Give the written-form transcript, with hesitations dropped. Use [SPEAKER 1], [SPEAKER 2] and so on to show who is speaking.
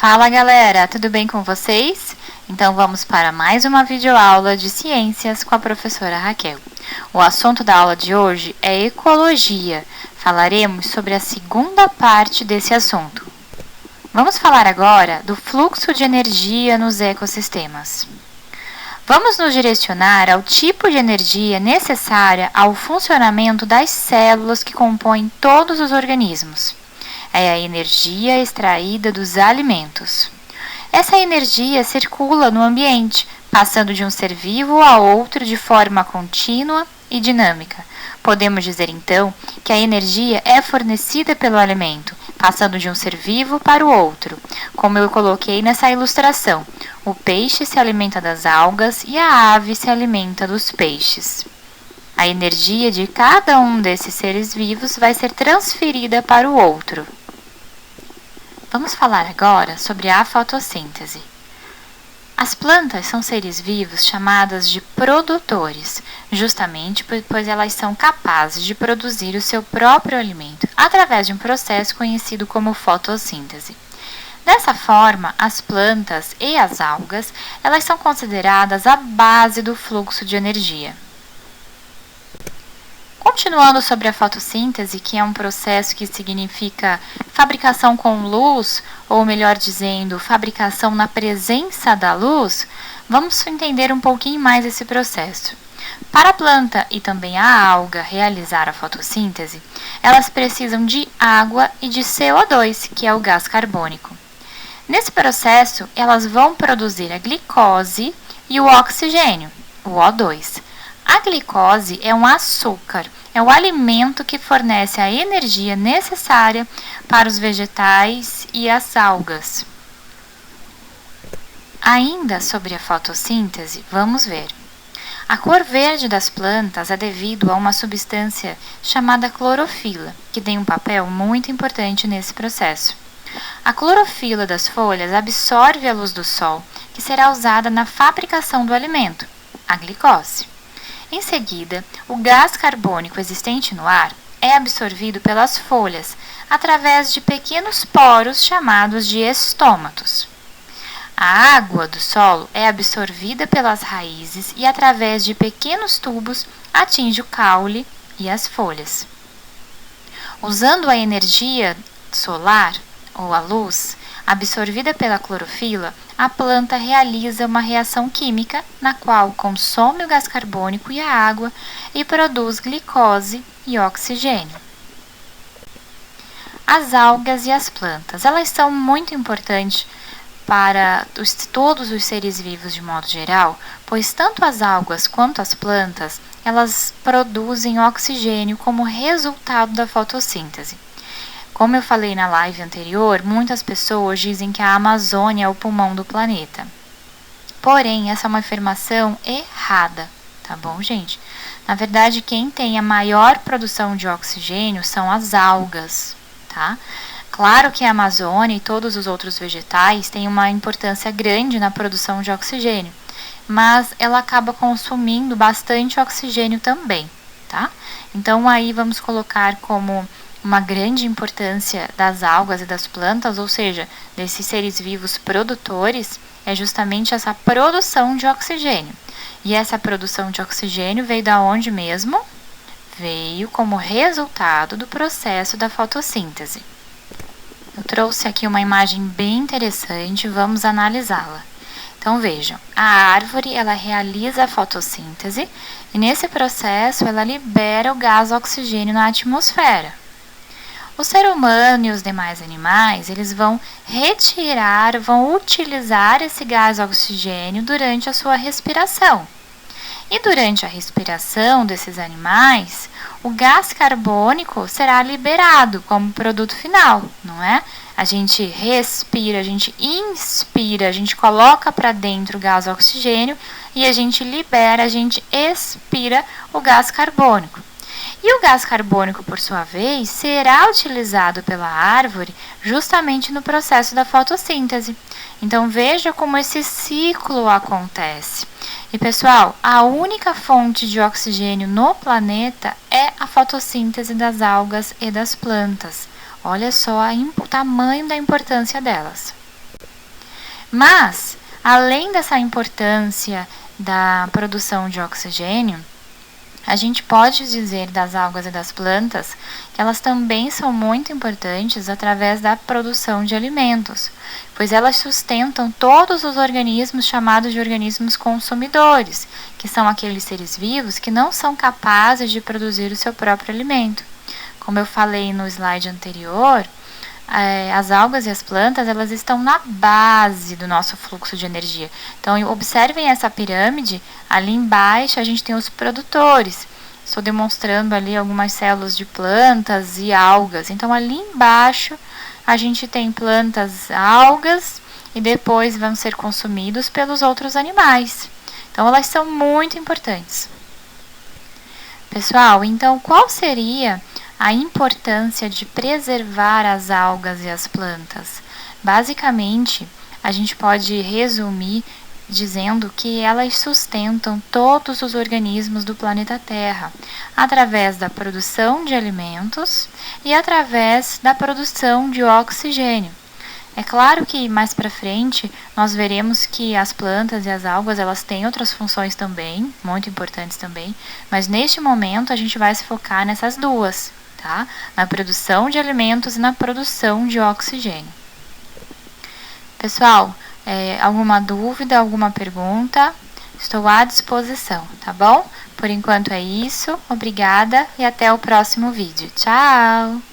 [SPEAKER 1] Fala galera, tudo bem com vocês? Então vamos para mais uma videoaula de ciências com a professora Raquel. O assunto da aula de hoje é ecologia. Falaremos sobre a segunda parte desse assunto. Vamos falar agora do fluxo de energia nos ecossistemas. Vamos nos direcionar ao tipo de energia necessária ao funcionamento das células que compõem todos os organismos. É a energia extraída dos alimentos. Essa energia circula no ambiente, passando de um ser vivo a outro de forma contínua e dinâmica. Podemos dizer então que a energia é fornecida pelo alimento, passando de um ser vivo para o outro. Como eu coloquei nessa ilustração, o peixe se alimenta das algas e a ave se alimenta dos peixes. A energia de cada um desses seres vivos vai ser transferida para o outro. Vamos falar agora sobre a fotossíntese. As plantas são seres vivos chamadas de produtores, justamente pois elas são capazes de produzir o seu próprio alimento através de um processo conhecido como fotossíntese. Dessa forma, as plantas e as algas, elas são consideradas a base do fluxo de energia. Continuando sobre a fotossíntese, que é um processo que significa fabricação com luz, ou melhor dizendo, fabricação na presença da luz, vamos entender um pouquinho mais esse processo. Para a planta e também a alga realizar a fotossíntese, elas precisam de água e de CO2, que é o gás carbônico. Nesse processo, elas vão produzir a glicose e o oxigênio, o O2. A glicose é um açúcar, é o alimento que fornece a energia necessária para os vegetais e as algas. Ainda sobre a fotossíntese, vamos ver. A cor verde das plantas é devido a uma substância chamada clorofila, que tem um papel muito importante nesse processo. A clorofila das folhas absorve a luz do sol, que será usada na fabricação do alimento, a glicose. Em seguida, o gás carbônico existente no ar é absorvido pelas folhas através de pequenos poros chamados de estômatos. A água do solo é absorvida pelas raízes e através de pequenos tubos atinge o caule e as folhas. Usando a energia solar, ou a luz, absorvida pela clorofila, a planta realiza uma reação química na qual consome o gás carbônico e a água e produz glicose e oxigênio. As algas e as plantas, elas são muito importantes para todos os seres vivos de modo geral, pois tanto as algas quanto as plantas, elas produzem oxigênio como resultado da fotossíntese. Como eu falei na live anterior, muitas pessoas dizem que a Amazônia é o pulmão do planeta. Porém, essa é uma afirmação errada, tá bom, gente? Na verdade, quem tem a maior produção de oxigênio são as algas, tá? Claro que a Amazônia e todos os outros vegetais têm uma importância grande na produção de oxigênio, mas ela acaba consumindo bastante oxigênio também, tá? Então, aí vamos colocar como uma grande importância das algas e das plantas, ou seja, desses seres vivos produtores, é justamente essa produção de oxigênio. E essa produção de oxigênio veio da onde mesmo? Veio como resultado do processo da fotossíntese. Eu trouxe aqui uma imagem bem interessante, vamos analisá-la. Então vejam, a árvore ela realiza a fotossíntese e nesse processo ela libera o gás oxigênio na atmosfera. O ser humano e os demais animais, eles vão utilizar esse gás oxigênio durante a sua respiração. E durante a respiração desses animais, o gás carbônico será liberado como produto final, não é? A gente respira, a gente inspira, a gente coloca para dentro o gás oxigênio e a gente libera, a gente expira o gás carbônico. E o gás carbônico, por sua vez, será utilizado pela árvore justamente no processo da fotossíntese. Então, veja como esse ciclo acontece. E, pessoal, a única fonte de oxigênio no planeta é a fotossíntese das algas e das plantas. Olha só o tamanho da importância delas. Mas, além dessa importância da produção de oxigênio, a gente pode dizer das algas e das plantas que elas também são muito importantes através da produção de alimentos, pois elas sustentam todos os organismos chamados de organismos consumidores, que são aqueles seres vivos que não são capazes de produzir o seu próprio alimento. Como eu falei no slide anterior, as algas e as plantas, elas estão na base do nosso fluxo de energia. Então, observem essa pirâmide, ali embaixo a gente tem os produtores. Estou demonstrando ali algumas células de plantas e algas. Então, ali embaixo a gente tem plantas, algas, e depois vão ser consumidos pelos outros animais. Então, elas são muito importantes. Pessoal, então qual seria a importância de preservar as algas e as plantas? Basicamente, a gente pode resumir dizendo que elas sustentam todos os organismos do planeta Terra, através da produção de alimentos e através da produção de oxigênio. É claro que mais para frente nós veremos que as plantas e as algas elas têm outras funções também, muito importantes também, mas neste momento a gente vai se focar nessas duas, tá? Na produção de alimentos e na produção de oxigênio. Pessoal, alguma dúvida, alguma pergunta? Estou à disposição, tá bom? Por enquanto é isso, obrigada e até o próximo vídeo. Tchau!